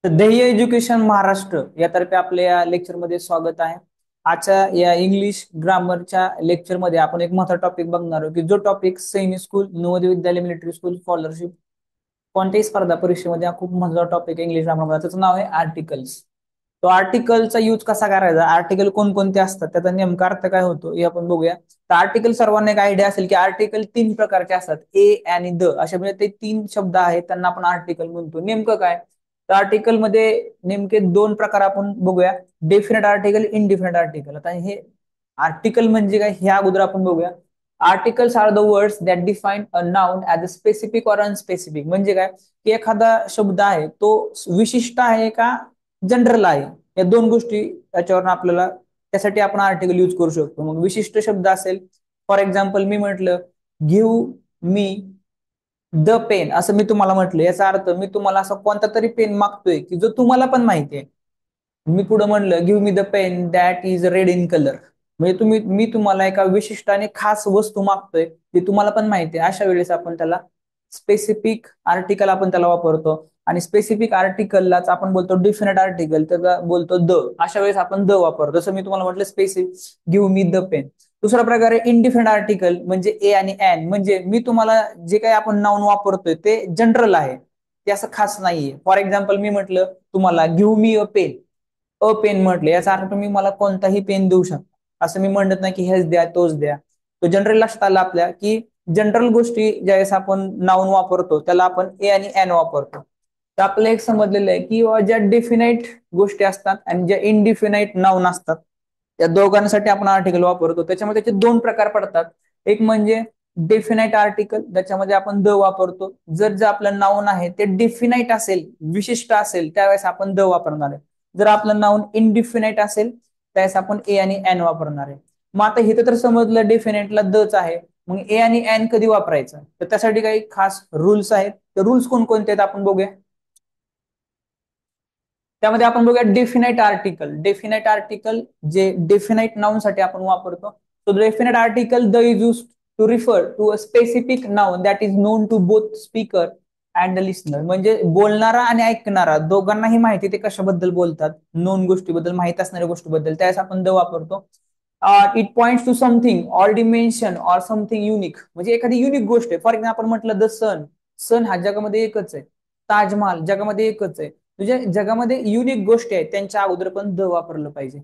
तर ध्येय एज्युकेशन महाराष्ट्र यातर्फे आपल्या या लेक्चरमध्ये स्वागत आहे. आजच्या या इंग्लिश ग्रामरच्या लेक्चरमध्ये आपण एक महत्त्वाचा टॉपिक बघणार आहोत की जो टॉपिक सैनिक school, Navodaya Vidyalaya, military school, scholarship कोणत्याही स्पर्धा परीक्षेमध्ये हा खूप महत्त्वाचा टॉपिक आहे इंग्लिश ग्रामरमध्ये. त्याचं नाव आहे आर्टिकल्स. तो आर्टिकलचा यूज कसा करायचा, आर्टिकल कोणकोणते असतात, त्याचा नेमका अर्थ काय होतो हे आपण बघूया. तर आर्टिकल सर्वांना एक आयडिया असेल की आर्टिकल तीन प्रकारचे असतात, ए आणि द असे म्हणजे ते तीन शब्द आहेत त्यांना आपण आर्टिकल म्हणतो. नेमकं काय, तर आर्टिकल मध्ये नेमके दोन प्रकार आपण बघूया, डेफिनेट आर्टिकल, इनडिफिनेट आर्टिकल. आता हे आर्टिकल म्हणजे काय हे अगोदर आपण बघूया. Articles are the words that define a noun as a specific or unspecific. म्हणजे काय की एखादा शब्द आहे तो विशिष्ट आहे का जनरल आहे, या दोन गोष्टी त्याच्यावर आपल्याला त्यासाठी आपण आर्टिकल यूज करू शकतो. मग विशिष्ट शब्द असेल, फॉर एक्झाम्पल मी म्हटलं गिव्ह मी द पेन, असं मी तुम्हाला म्हटलं, याचा अर्थ मी तुम्हाला असं कोणता तरी पेन मागतोय की जो तुम्हाला पण माहिती आहे. मी पुढे म्हणलं give me the pen that is red in colour, म्हणजे मी तुम्हाला एका विशिष्ट आणि खास वस्तू मागतोय जी तुम्हाला पण माहिती आहे. अशा वेळेस आपण त्याला स्पेसिफिक आर्टिकल आपण त्याला वापरतो. आणि स्पेसिफिक आर्टिकललाच आपण बोलतो डिफिनेट आर्टिकल, त्याला बोलतो द. अशा वेळेस आपण द वापरतो. जसं मी तुम्हाला म्हटलं specific give me the pen. दुसरा प्रकार आहे इनडिफिनेट आर्टिकल, म्हणजे ए आणि एन. म्हणजे मी तुम्हाला जे काही आपण नाउन वापरतोय ते जनरल आहे, ते असं खास नाहीये. फॉर एक्झाम्पल मी म्हटलं तुम्हाला गिव्ह मी अ पेन, अ पेन म्हटले याचा अर्थ तुम्ही मला कोणताही पेन देऊ शकता. असं मी म्हणत नाही की हेच द्या तोच द्या. तो जनरल लक्षात आला आपल्या की जनरल गोष्टी ज्यावेळेस आपण नाउन वापरतो त्याला आपण ए आणि एन वापरतो. तर आपल्याला एक समजलेलं आहे की ज्या डेफिनाईट गोष्टी असतात आणि ज्या इनडिफिनाईट नाउन असतात त्या दोघांसाठी आपण आर्टिकल वापरतो. त्याच्यामध्ये त्याचे दोन प्रकार पडतात. एक म्हणजे डेफिनाईट आर्टिकल, ज्याच्यामध्ये आपण द वापरतो. जर आपलं नाउन आहे ते डेफिनाईट असेल, विशिष्ट असेल, त्यावेळेस आपण द वापरणार आहे. जर आपलं नाउन इनडिफिनाईट असेल त्यावेळेस आपण ए आणि एन वापरणार आहे. मग आता इथं तर समजलं डेफिनेटला दच आहे, मग ए आणि एन कधी वापरायचं, तर त्यासाठी काही खास रूल्स आहेत. तर रूल्स कोणकोणते आहेत आपण बघूया. त्यामध्ये आपण बघूया डेफिनाईट आर्टिकल. डेफिनाईट आर्टिकल जे डेफिनाईट नाउन साठी आपण वापरतो. So definite article the is use to refer to a specific noun that is known to both speaker and the listener. म्हणजे बोलणारा आणि ऐकणारा दोघांनाही माहिती ते कशाबद्दल बोलतात, नोन गोष्टीबद्दल, माहित असणाऱ्या गोष्टीबद्दल, त्यावेळेस आपण द वापरतो. It points to something or dimension or something unique, म्हणजे एखादी युनिक गोष्ट आहे. फॉर एक्झाम्पल आपण म्हटलं द सन, सन हा जगामध्ये एकच आहे. ताजमहाल जगामध्ये एकच आहे. म्हणजे जगामध्ये युनिक गोष्टी आहेत त्यांच्या अगोदर पण द वापरलं पाहिजे.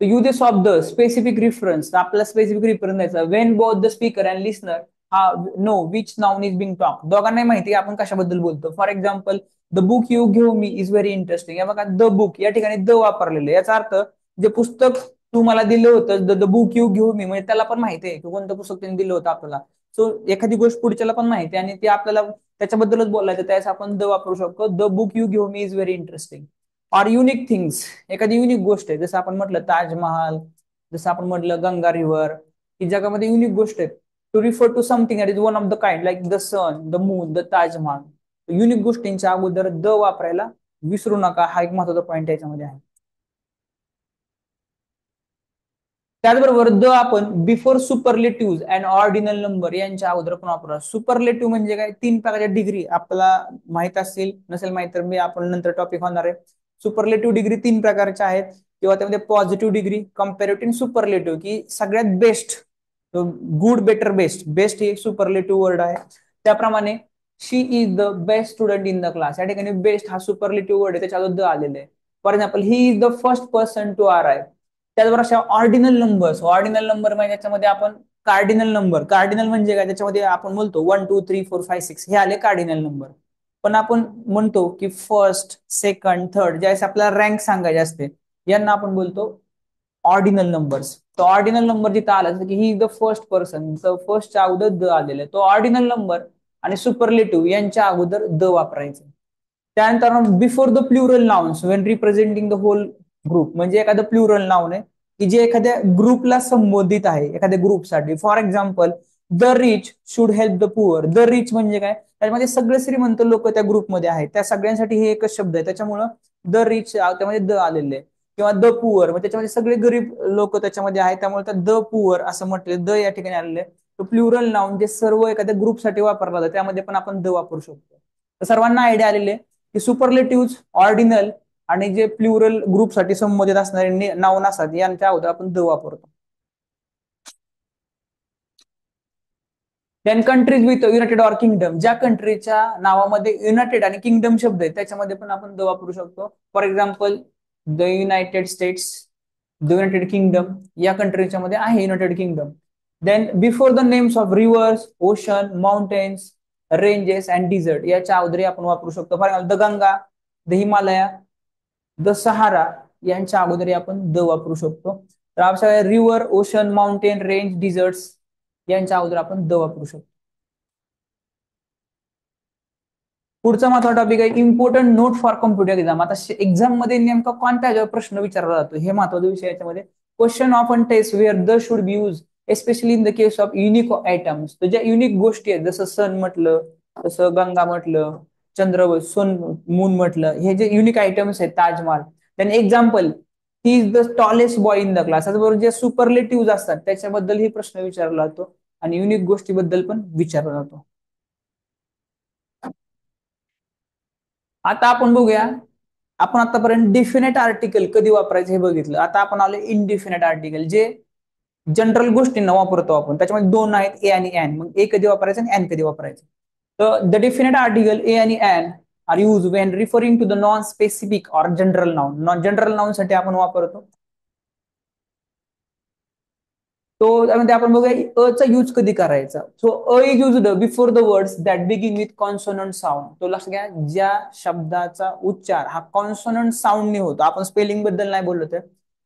Uses of the specific reference, आपला स्पेसिफिक रिफरन्स द्यायचा. When both the speaker and listener have know which noun is being talk, दोघांनाही माहिती आपण कशाबद्दल बोलतो. For example the book you give me is very interesting, या बघा द बुक या ठिकाणी द वापरलेलं. याचा अर्थ जे पुस्तक तू मला दिलं होतं, द बुक यू गिव्ह मी, म्हणजे त्याला पण माहिती आहे की कोणतं पुस्तक त्यांनी दिलं होतं आपल्याला. सो एखादी गोष्ट पुढच्याला पण माहिती आहे आणि ते आपल्याला त्याच्याबद्दलच बोलायचं, त्यावेळेस आपण द वापरू शकतो. The book you give me is very interesting. Or unique things, एखादी युनिक गोष्ट आहे, जसं आपण म्हटलं ताजमहाल, जसं आपण म्हटलं गंगा रिव्हर, ही जगामध्ये युनिक गोष्ट आहे. To refer to something that is one of the kind like the sun, the moon, the Taj Mahal. Unique गोष्टींच्या अगोदर द वापरायला विसरू नका, हा एक महत्वाचा पॉईंट याच्यामध्ये आहे. त्याचबरोबर द आपण before superlative and ordinal number यांच्या अगोदर पण वापरा. सुपरलेटिव्ह म्हणजे काय, तीन प्रकारच्या डिग्री आपल्याला माहित असतील, नसेल माहित तर मी आपण नंतर टॉपिक होणार आहे. सुपरलेटिव्ह डिग्री तीन प्रकारच्या आहेत, किंवा त्यामध्ये पॉझिटिव्ह डिग्री, कम्पॅरेटिव्ह, सुपरलेटिव्ह, की सगळ्यात best, good, better, best. Best ही एक सुपरलेटिव्ह वर्ड आहे. त्याप्रमाणे she is the best student in the class, या ठिकाणी बेस्ट हा सुपरलेटिव्ह वर्ड आहे, त्याच्या अगोदर द आलेलं आहे. For example he is the first person to arrive. त्याचबरोबर अशा ऑर्डिनल नंबर्स, ऑर्डिनल नंबर म्हणजे त्याच्यामध्ये आपण कार्डिनल नंबर, कार्डिनल म्हणजे काय, त्याच्यामध्ये आपण बोलतो 1 2 3 4 5 6 हे आले कार्डिनल नंबर. पण आपण म्हणतो की फर्स्ट, सेकंड, थर्ड, ज्यावेळेस आपल्याला रँक सांगायचे असते यांना आपण बोलतो ऑर्डिनल नंबर्स. तो ऑर्डिनल नंबर जिथं आला, जसं की ही इज द फर्स्ट पर्सन, तर फर्स्टच्या अगोदर द आलेलं आहे, तो ऑर्डिनल नंबर. आणि सुपरलेटिव्ह यांच्या अगोदर द वापरायचं. त्यानंतर before the plural nouns when representing the whole group, म्हणजे एखादं प्लुरल नाउन आहे की जे एखाद्या ग्रुपला संबोधित आहे, एखाद्या ग्रुपसाठी. For example the rich should help the poor. The rich म्हणजे काय, त्यामध्ये सगळे श्रीमंत लोक त्या ग्रुपमध्ये आहेत, त्या सगळ्यांसाठी हे एकच शब्द आहे, त्याच्यामुळं द रिच त्यामध्ये द आलेले आहे. किंवा द पुअर, म्हणजे त्याच्यामध्ये सगळे गरीब लोक त्याच्यामध्ये आहेत, त्यामुळे त्या द पुअर असं म्हटलं, द या ठिकाणी आलेलं आहे. तो प्लुरल नाउन जे सर्व एखाद्या ग्रुपसाठी वापरला जातं त्यामध्ये पण आपण द वापरू शकतो. तर सर्वांना आयडिया आलेली आहे की सुपरलेटिव्ह, ऑर्डिनल आणि जे प्लुरल ग्रुपसाठी संबंधित असणारे नाऊन असतात यांच्या अगोदर आपण द वापरतो. Then countries with united or kingdom, ज्या कंट्रीच्या नावामध्ये युनायटेड आणि किंगडम शब्द आहेत त्याच्यामध्ये पण आपण द वापरू शकतो. For example the United States, the United Kingdom, या कंट्रीच्या मध्ये आहे United Kingdom. Then before the names of rivers, oceans, mountains, ranges and desert याच्या अगोदर आपण वापरू शकतो. For example the Ganga, the Himalaya, the Sahara यांच्या अगोदर आपण द वापरू शकतो. तर आपल्या river, ocean, mountain, range, deserts यांच्या अगोदर आपण द वापरू शकतो. पुढचा महत्वाचा टॉपिक आहे important note for computer exam. आता एक्झाम मध्ये नेमका कोणत्या प्रश्न विचारला जातो हे महत्वाचा विषय याच्यामध्ये. Question of an test where the should be use especially in the case of unique items. तर ज्या युनिक गोष्टी आहेत जसं सन म्हटलं, जसं गंगा म्हटलं, चंद्र, सन, मून म्हटलं, हे जे युनिक आयटम्स आहेत, ताजमहाल. त्याने example he is the tallest boy in the class. त्याचबरोबर जे सुपरलेटिव्ह असतात त्याच्याबद्दल प्रश्न विचारला जातो आणि युनिक गोष्टीबद्दल पण विचारला जातो. आता आपण बघूया, आपण आतापर्यंत डिफिनेट आर्टिकल कधी वापरायचं हे बघितलं. आता आपण आलो इनडिफिनेट आर्टिकल, जे जनरल गोष्टींना वापरतो आपण. त्याच्यामध्ये दोन आहेत, ए आणि एन. मग ए कधी वापरायचं आणि एन कधी वापरायचं. तर द डिफिनेट आर्टिकल ए आणि an are use when referring to the non specific or general noun. Non general noun साठी आपण वापरतो. तो त्यामध्ये आपण बघूया अ चा यूज कधी करायचा. So a is used before the words that begin with consonant sound. तो लक्षात घ्या, ज्या शब्दाचा उच्चार हा कॉन्सोनंट साऊंडने होतो. आपण स्पेलिंग बद्दल नाही बोललो तर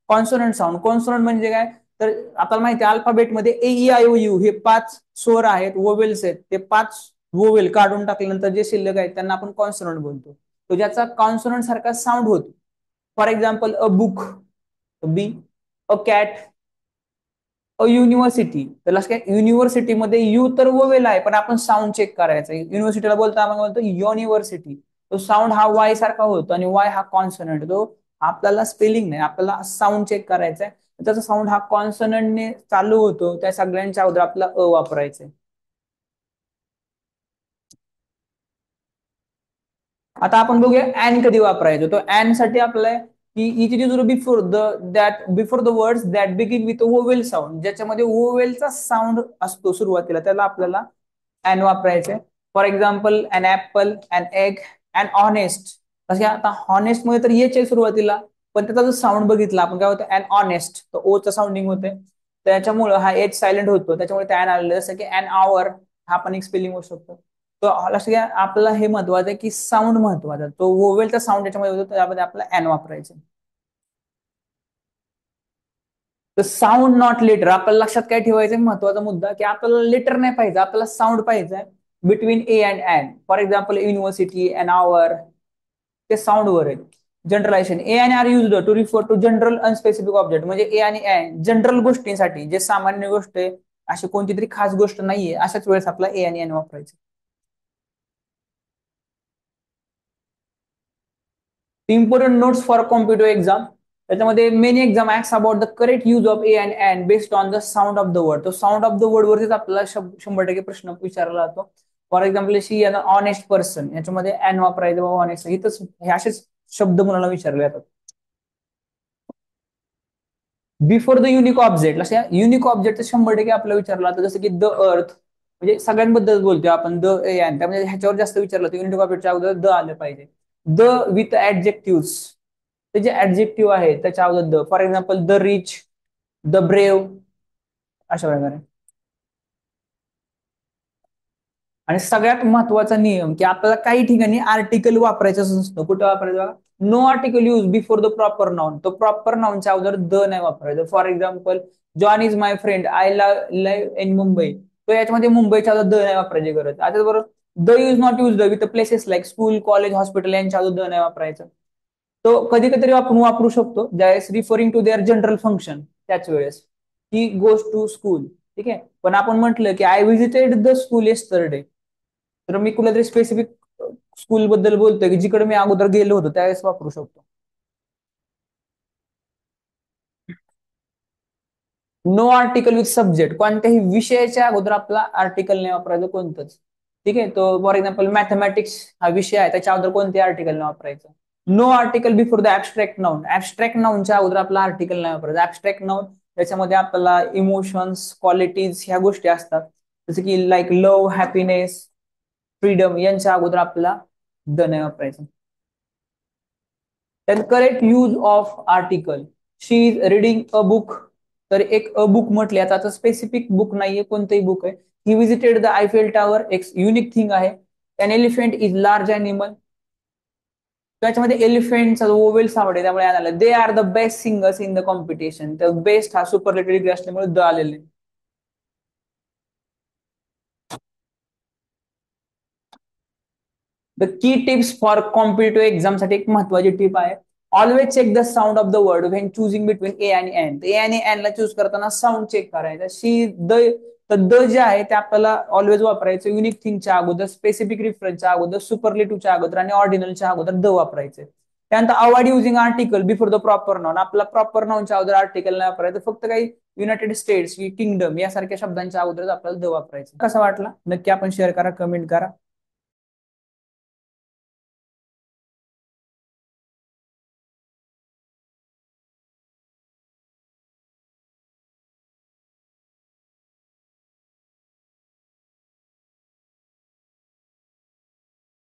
कॉन्सोनंट साऊंड. कॉन्सोनंट म्हणजे काय, तर आपल्याला माहिती आहे अल्फाबेटमध्ये ए ई आय ओ यू हे 5 स्वर आहेत, वोवेल्स आहेत. ते 5 वोवेल काढून टाकल्यानंतर जे शिल्लक आहेत त्यांना आपण कॉन्सोनंट बोलतो. तो ज्याचा कॉन्सोनंट सारखा साऊंड होतो. For example a book, b, a cat, a university. तर लक्षात, युनिव्हर्सिटीमध्ये यू तर वोवेल आहे पण आपण साऊंड चेक करायचं. युनिव्हर्सिटीला बोलता आपण बोलतो युनिव्हर्सिटी. तो साऊंड हा वाय सारखा होतो आणि वाय हा कॉन्सोनंट. तो आपल्याला स्पेलिंग नाही, आपल्याला साऊंड चेक करायचा आहे. त्याचा साऊंड हा कॉन्सोनंटने चालू होतो. त्या सगळ्यांच्या अगोदर आपला अ वापरायचा. आता आपण बघूया ऍन कधी वापरायचो. तो ऍन साठी आपल्याला की it is before the that before the words that begin with vowel sound. ज्याच्यामध्ये वोवेलचा साऊंड असतो सुरुवातीला त्याला आपल्याला ऍन वापरायचे. For example an apple, an egg, an honest. तसे आता हॉनेस्ट मध्ये तर येच आहे सुरुवातीला, पण त्याचा जो साऊंड बघितला आपण काय होतं, अन ऑनेस्ट, तर ओचं साऊंडिंग होते. त्याच्यामुळे हा एच सायलेंट होतो, त्याच्यामुळे त्या ऍन आलेलं. जसं की अन आवर हा पण एक स्पेलिंग होऊ शकतो. तो लक्षात घ्या, आपल्याला हे महत्वाचं आहे की साऊंड महत्वाचा. तो वोवेलचा साऊंड त्याच्यामध्ये होतो, त्यामध्ये आपल्याला एन वापरायचं. तर साऊंड नॉट लेटर. आपल्याला लक्षात काय ठेवायचं महत्वाचा मुद्दा, की आपल्याला लेटर नाही पाहिजे, आपल्याला साऊंड पाहिजे between a and an. For example university, an hour, ते साऊंड वर आहे. जनरलायझेशन, ए आणि are used to refer to general unspecific object. म्हणजे ए आणि एन जनरल गोष्टींसाठी, जे सामान्य गोष्ट आहे, अशी कोणती तरी खास गोष्ट नाहीये, अशाच वेळेस आपला ए आणि एन वापरायचं. Important notes for competitive exam. त्याच्यामध्ये many exam asks about the correct use of a and an based on the sound of the word. तो साऊंड ऑफ द वर्ड वरतीच आपल्याला 100% प्रश्न विचारला जातो. For example she an honest person, याच्यामध्ये an वापरायचं बाबा ऑनेस्ट. इथंच हे असेच शब्द मुलाला विचारले जातात. Before the unique object. लक्षात, युनिक ऑब्जेक्ट 100% आपल्याला विचारला जातं. जसं की द अर्थ, म्हणजे सगळ्यांबद्दल बोलतोय आपण द एन, त्यामध्ये ह्याच्यावर जास्त विचारलं तर युनिक ऑब्जेक्टच्या अगोदर द आलं पाहिजे. द विथ ऍडजेक्टिव्ह, ते जे ऍडजेक्टिव्ह आहे त्याच्या अगोदर the. For example the rich, the brave, अशा प्रकारे. आणि सगळ्यात महत्वाचा नियम, की आपल्याला काही ठिकाणी आर्टिकल वापरायचं नसतं. कुठं वापरायचं, no article use before the proper noun. तो प्रॉपर नाउनच्या अगोदर द नाही वापरायचं. For example John is my friend, I live in Mumbai. तो याच्यामध्ये मुंबईच्या अगोदर द नाही वापरायची गरज. आता बरोबर the use not use the with places like school, college, hospital यांच्या अगोदर द नाही वापरायचं. तो कधी कधी आपण वापरू शकतो ज्यावेळेस referring to their general function, त्याच वेळेस ही गोज टू स्कूल. ठीक आहे, पण आपण म्हटलं की I visited the school yesterday, तर मी कुठल्या स्पेसिफिक स्कूल बद्दल बोलतोय की जिकडे मी अगोदर गेलो होतो, त्यावेळेस वापरू शकतो. No article with subject. कोणत्याही विषयाच्या अगोदर आपला आर्टिकल नाही वापरायचं कोणतंच. ठीक आहे. तो फॉर एक्झाम्पल मॅथमॅटिक्स हा विषय आहे, त्याच्या अगोदर कोणते आर्टिकल नाही वापरायचं. No article before the abstract noun. Abstract नाउनच्या अगोदर आपला आर्टिकल नाही वापरायचं. ऍबस्ट्रॅक्ट नाउन त्याच्यामध्ये आपल्याला इमोशन्स, क्वालिटीज ह्या गोष्टी असतात. जसं की लाईक लव्ह, हॅपीनेस, फ्रीडम यांच्या अगोदर आपल्याला द नाही वापरायचं. then correct use of article. She is reading a book. तर एक अ बुक म्हटले, आता स्पेसिफिक बुक नाहीये, कोणतंही बुक आहे. He visited the Eiffel Tower, एक युनिक थिंग आहे. An elephant is large animal. त्याच्यामध्ये एलिफंटचा ओवेल सावड आहे, त्यामुळे आलं they are the best singers in the competition. तर बेस्ट हा सुपरलेटिव्ह डिग्री असल्यामुळे द आलेले. The key tips for competitive एक्झामसाठी एक महत्वाची टिप आहे. Always check the sound of the word when choosing between a आणि एन. ए आणि एन ला चूज करताना साऊंड चेक करायचा. शी द, तर द जे आहे ते आपल्याला ऑलवेज वापरायचं युनिक थिंगच्या अगोदर, स्पेसिफिक रेफरन्सच्या अगोदर, सुपरलेटिव्हच्या अगोदर आणि ऑर्डिनलच्या अगोदर द वापरायचे. त्यानंतर avoid using article before the proper noun. आपला प्रॉपर नाउनच्या अगोदर आर्टिकल नाही वापरायचं, फक्त काही युनायटेड स्टेट्स, किंगडम यासारख्या शब्दांच्या अगोदरच आपल्याला द वापरायचं. कसा वाटला नक्की आपण शेअर करा, कमेंट करा.